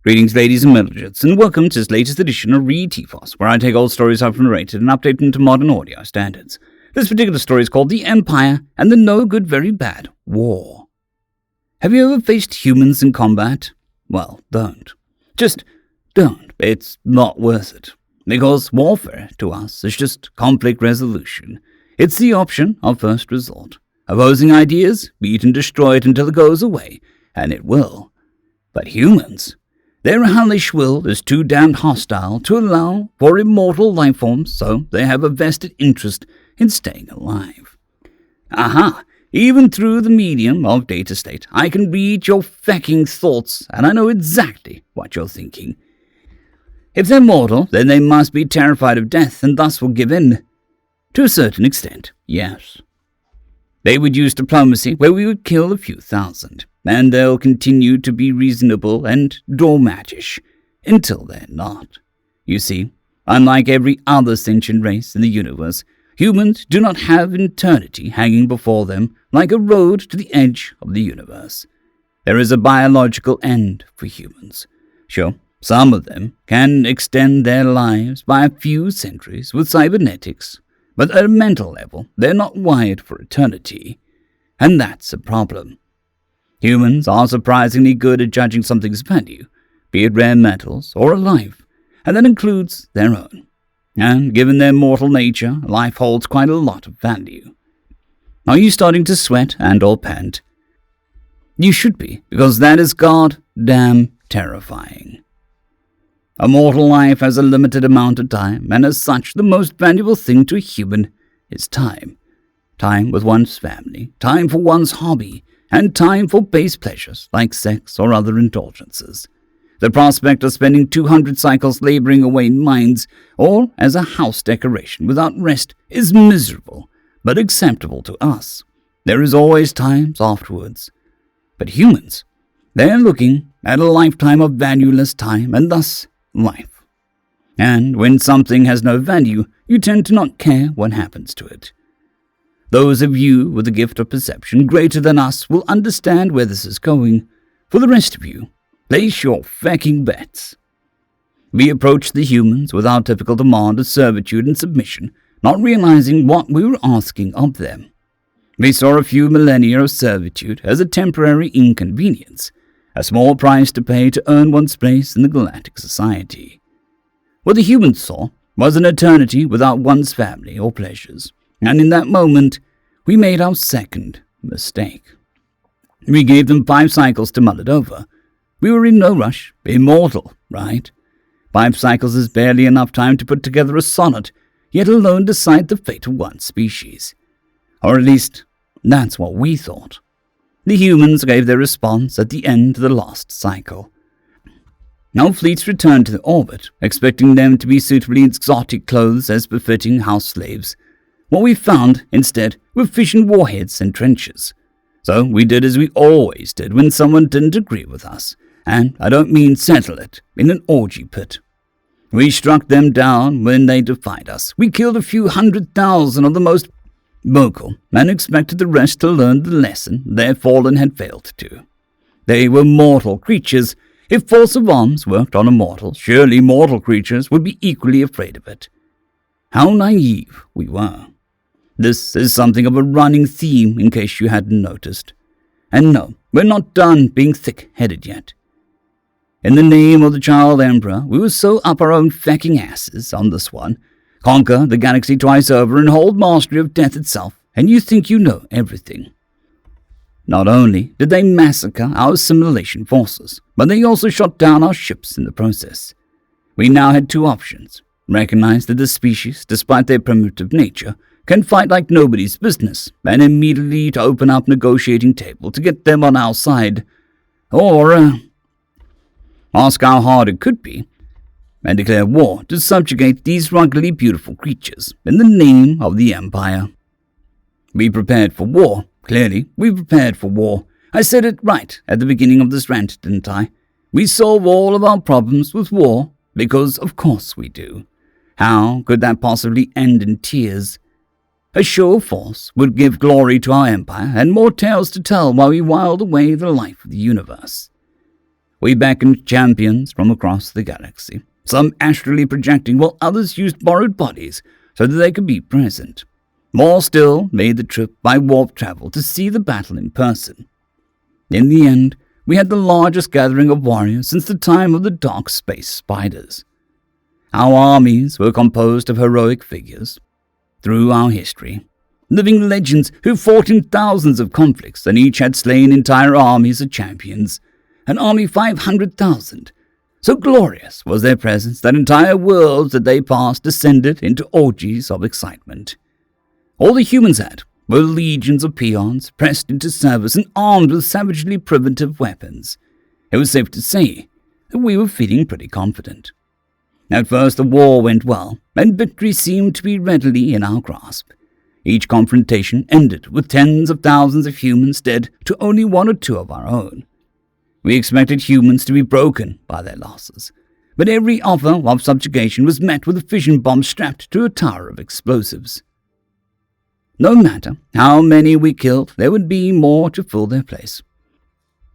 Greetings, ladies and midgets, and welcome to this latest edition of Read TFOS, where I take old stories out from Narrated and update them to modern audio standards. This particular story is called The Empire and the No Good Very Bad War. Have you ever faced humans in combat? Well, don't. Just don't. It's not worth it. Because warfare, to us, is just conflict resolution. It's the option of first resort. Opposing ideas, beat and destroy it until it goes away, and it will. But humans, their hellish will is too damned hostile to allow for immortal life forms, so they have a vested interest in staying alive. Aha! Even through the medium of data state, I can read your fecking thoughts, and I know exactly what you're thinking. If they're mortal, then they must be terrified of death, and thus will give in. To a certain extent, yes. They would use diplomacy, where we would kill a few thousand, and they'll continue to be reasonable and dogmatish until they're not. You see, unlike every other sentient race in the universe, humans do not have eternity hanging before them like a road to the edge of the universe. There is a biological end for humans. Sure, some of them can extend their lives by a few centuries with cybernetics, but at a mental level, they're not wired for eternity, and that's a problem. Humans are surprisingly good at judging something's value, be it rare metals or a life, and that includes their own. And given their mortal nature, life holds quite a lot of value. Are you starting to sweat and or pant? You should be, because that is goddamn terrifying. A mortal life has a limited amount of time, and as such, the most valuable thing to a human is time. Time with one's family, time for one's hobby, and time for base pleasures like sex or other indulgences. The prospect of spending 200 cycles laboring away in mines or as a house decoration without rest is miserable, but acceptable to us. There is always times afterwards. But humans, they're looking at a lifetime of valueless time and thus life. And when something has no value, you tend to not care what happens to it. Those of you with a gift of perception greater than us will understand where this is going. For the rest of you, place your fecking bets. We approached the humans with our typical demand of servitude and submission, not realizing what we were asking of them. We saw a few millennia of servitude as a temporary inconvenience, a small price to pay to earn one's place in the galactic society. What the humans saw was an eternity without one's family or pleasures. And in that moment, we made our second mistake. We gave them 5 cycles to mull it over. We were in no rush, immortal, right? 5 cycles is barely enough time to put together a sonnet, yet alone decide the fate of one species. Or at least, that's what we thought. The humans gave their response at the end of the last cycle. Our fleets returned to the orbit, expecting them to be suitably exotic clothes as befitting house slaves. What we found, instead, were fission warheads and trenches. So we did as we always did when someone didn't agree with us, and I don't mean settle it in an orgy pit. We struck them down when they defied us. We killed a few 100,000 of the most vocal and expected the rest to learn the lesson their fallen had failed to. They were mortal creatures. If force of arms worked on a mortal, surely mortal creatures would be equally afraid of it. How naive we were. This is something of a running theme in case you hadn't noticed. And no, we're not done being thick-headed yet. In the name of the Child Emperor, we were so up our own fecking asses on this one. Conquer the galaxy twice over and hold mastery of death itself, and you think you know everything. Not only did they massacre our assimilation forces, but they also shot down our ships in the process. We now had 2 options. Recognize that the species, despite their primitive nature, can fight like nobody's business, and immediately to open up negotiating table to get them on our side, or ask how hard it could be, and declare war to subjugate these ruggedly beautiful creatures in the name of the Empire. We prepared for war, clearly, we prepared for war. I said it right at the beginning of this rant, didn't I? We solve all of our problems with war, because of course we do. How could that possibly end in tears? A show of force would give glory to our empire and more tales to tell while we whiled away the life of the universe. We beckoned champions from across the galaxy, some astrally projecting while others used borrowed bodies so that they could be present. More still made the trip by warp travel to see the battle in person. In the end, we had the largest gathering of warriors since the time of the dark space spiders. Our armies were composed of heroic figures. Through our history, living legends who fought in thousands of conflicts and each had slain entire armies of champions, an army 500,000. So glorious was their presence that entire worlds that they passed descended into orgies of excitement. All the humans had were legions of peons pressed into service and armed with savagely primitive weapons. It was safe to say that we were feeling pretty confident. At first the war went well, and victory seemed to be readily in our grasp. Each confrontation ended with tens of thousands of humans dead to only one or two of our own. We expected humans to be broken by their losses, but every offer of subjugation was met with a fission bomb strapped to a tower of explosives. No matter how many we killed, there would be more to fill their place.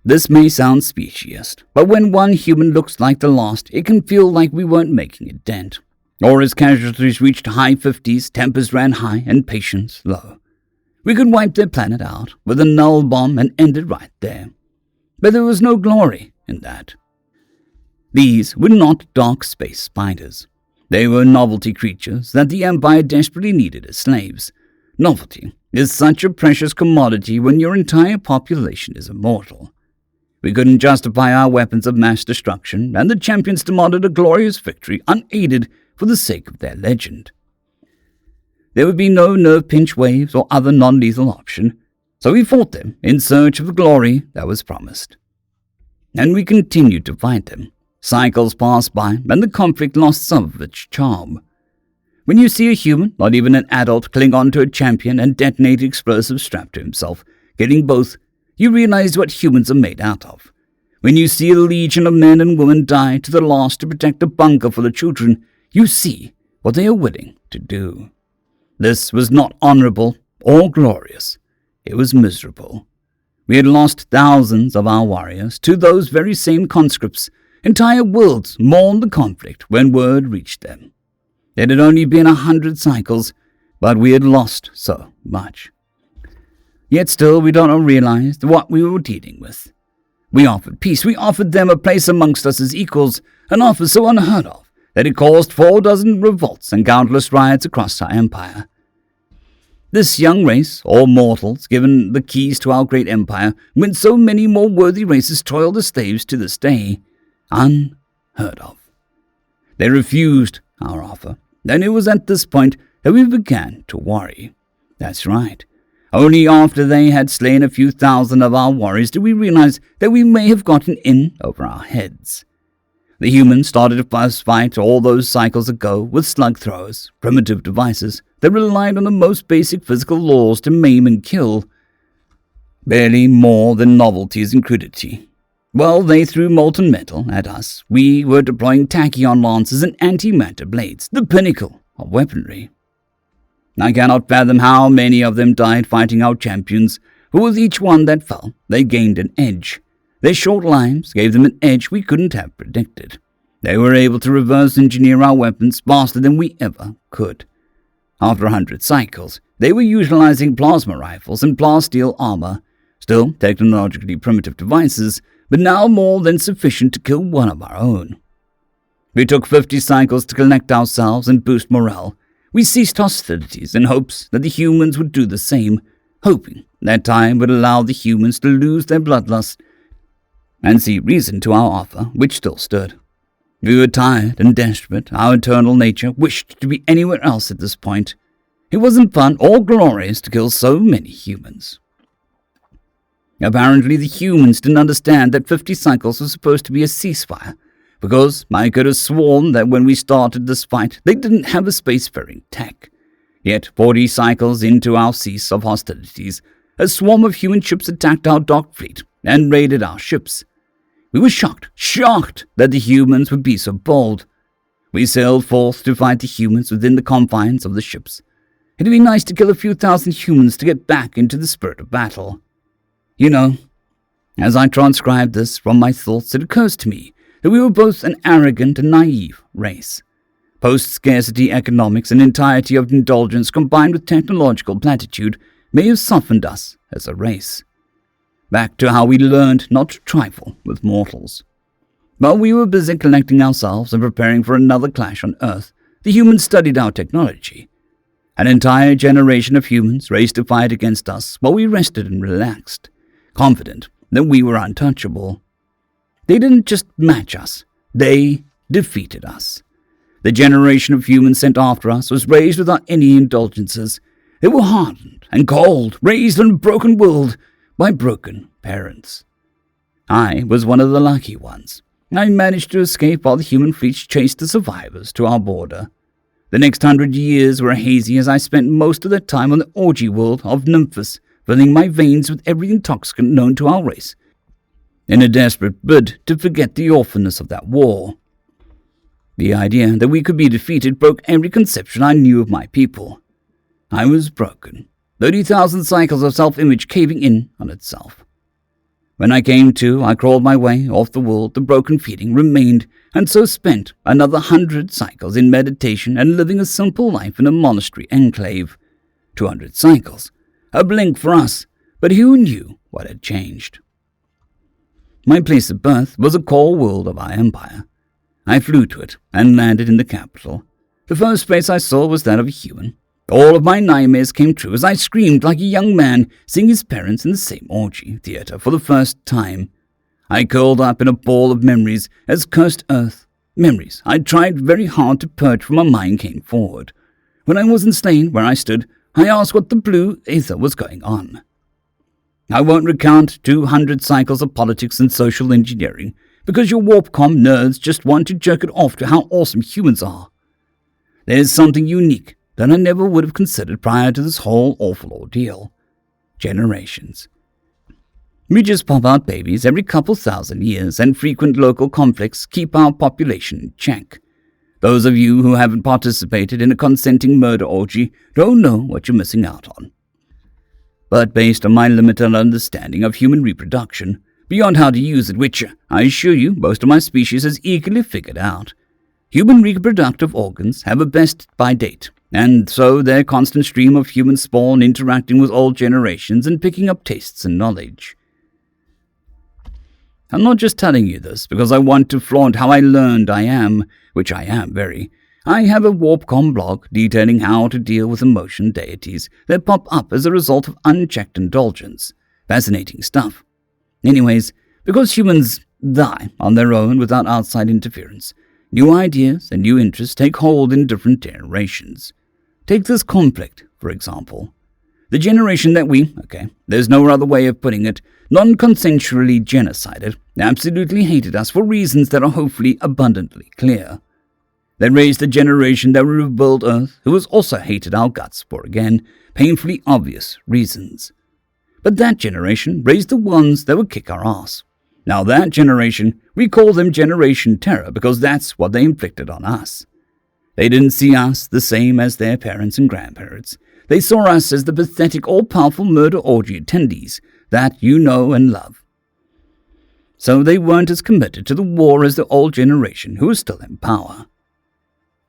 This may sound speciesist, but when one human looks like the last, it can feel like we weren't making a dent. Or as casualties reached high 50s, tempers ran high and patience low. We could wipe their planet out with a null bomb and end it right there. But there was no glory in that. These were not dark space spiders. They were novelty creatures that the Empire desperately needed as slaves. Novelty is such a precious commodity when your entire population is immortal. We couldn't justify our weapons of mass destruction, and the champions demanded a glorious victory unaided for the sake of their legend. There would be no nerve pinch waves or other non-lethal option, so we fought them in search of the glory that was promised. And we continued to fight them. Cycles passed by, and the conflict lost some of its charm. When you see a human, not even an adult, cling on to a champion and detonate explosives strapped to himself, getting both, you realize what humans are made out of. When you see a legion of men and women die to the last to protect a bunker for the children, you see what they are willing to do. This was not honorable or glorious. It was miserable. We had lost thousands of our warriors to those very same conscripts. Entire worlds mourned the conflict when word reached them. It had only been 100 cycles, but we had lost so much. Yet still we don't realize what we were dealing with. We offered peace. We offered them a place amongst us as equals, an offer so unheard of that it caused 4 revolts and countless riots across our empire. This young race, all mortals, given the keys to our great empire, when so many more worthy races toiled as slaves to this day, unheard of. They refused our offer. Then it was at this point that we began to worry. That's right. Only after they had slain a few thousand of our warriors did we realize that we may have gotten in over our heads. The humans started a fast fight all those cycles ago with slug throwers, primitive devices that relied on the most basic physical laws to maim and kill. Barely more than novelties and crudity. Well, they threw molten metal at us. We were deploying tachyon lances and antimatter blades, the pinnacle of weaponry. I cannot fathom how many of them died fighting our champions, but with each one that fell, they gained an edge. Their short lives gave them an edge we couldn't have predicted. They were able to reverse engineer our weapons faster than we ever could. After 100 cycles, they were utilizing plasma rifles and plasteel armor, still technologically primitive devices, but now more than sufficient to kill one of our own. We took 50 cycles to collect ourselves and boost morale. We ceased hostilities in hopes that the humans would do the same, hoping that time would allow the humans to lose their bloodlust and see reason to our offer, which still stood. We were tired and desperate. Our eternal nature wished to be anywhere else at this point. It wasn't fun or glorious to kill so many humans. Apparently the humans didn't understand that 50 cycles was supposed to be a ceasefire, because I could have sworn that when we started this fight, they didn't have a spacefaring tech. Yet 40 cycles into our cease of hostilities, a swarm of human ships attacked our dock fleet and raided our ships. We were shocked that the humans would be so bold. We sailed forth to fight the humans within the confines of the ships. It'd be nice to kill a few thousand humans to get back into the spirit of battle. You know, As I transcribe this from my thoughts, it occurs to me that we were both an arrogant and naive race. Post-scarcity economics and entirety of indulgence combined with technological platitude may have softened us as a race. Back to how we learned not to trifle with mortals. While we were busy collecting ourselves and preparing for another clash on Earth, the humans studied our technology. An entire generation of humans raced to fight against us while we rested and relaxed, confident that we were untouchable. They didn't just match us, they defeated us. The generation of humans sent after us was raised without any indulgences. They were hardened and cold, raised on a broken world by broken parents. I was one of the lucky ones. I managed to escape while the human fleets chased the survivors to our border. The next 100 years were hazy as I spent most of the time on the orgy world of Nymphus, filling my veins with every intoxicant known to our race, in a desperate bid to forget the awfulness of that war. The idea that we could be defeated broke every conception I knew of my people. I was broken, 30,000 cycles of self-image caving in on itself. When I came to, I crawled my way off the world the broken feeling remained, and so spent another 100 cycles in meditation and living a simple life in a monastery enclave. 200 cycles. A blink for us, but who knew what had changed? My place of birth was a core world of our empire. I flew to it and landed in the capital. The first face I saw was that of a human. All of my nightmares came true as I screamed like a young man seeing his parents in the same orgy theater for the first time. I curled up in a ball of memories as cursed earth. Memories I tried very hard to purge from my mind came forward. When I was enslaved where I stood, I asked what the blue ether was going on. I won't recount 200 cycles of politics and social engineering, because your warpcom nerds just want to jerk it off to how awesome humans are. There's something unique that I never would have considered prior to this whole awful ordeal. Generations. We just pop out babies every couple thousand years, and frequent local conflicts keep our population in check. Those of you who haven't participated in a consenting murder orgy don't know what you're missing out on. But based on my limited understanding of human reproduction, beyond how to use it, which I assure you most of my species has eagerly figured out, human reproductive organs have a best-by date, and so their constant stream of human spawn interacting with old generations and picking up tastes and knowledge. I'm not just telling you this because I want to flaunt how I learned I am, which I am very. I have a warpcom blog detailing how to deal with emotion deities that pop up as a result of unchecked indulgence. Fascinating stuff. Anyways, because humans die on their own without outside interference, new ideas and new interests take hold in different generations. Take this conflict, for example. The generation that there's no other way of putting it, non-consensually genocided, absolutely hated us for reasons that are hopefully abundantly clear. They raised a generation that would rebuild Earth who has also hated our guts for, again, painfully obvious reasons. But that generation raised the ones that would kick our ass. Now that generation, we call them Generation Terror because that's what they inflicted on us. They didn't see us the same as their parents and grandparents. They saw us as the pathetic, all-powerful murder orgy attendees that you know and love. So they weren't as committed to the war as the old generation who was still in power.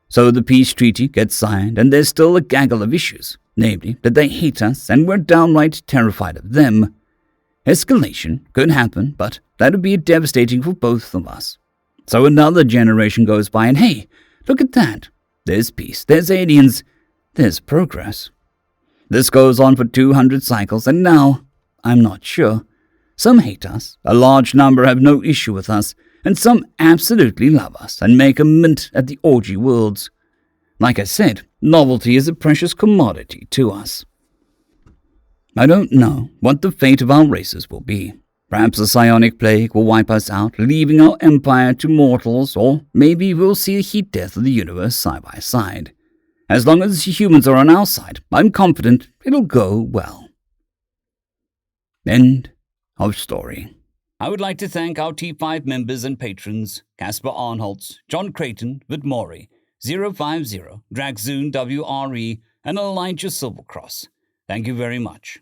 So the peace treaty gets signed and there's still a gaggle of issues, namely that they hate us and we're downright terrified of them. Escalation could happen, but that would be devastating for both of us. So another generation goes by and hey, look at that. There's peace, there's aliens, there's progress. This goes on for 200 cycles and now, I'm not sure. Some hate us, a large number have no issue with us, and some absolutely love us and make a mint at the orgy worlds. Like I said, novelty is a precious commodity to us. I don't know what the fate of our races will be. Perhaps a psionic plague will wipe us out, leaving our empire to mortals, or maybe we'll see a heat death of the universe side by side. As long as humans are on our side, I'm confident it'll go well. End of story. I would like to thank our T5 members and patrons, Casper Arnholtz, John Creighton, Vidmori, 050, Dragzoon WRE, and Elijah Silvercross. Thank you very much.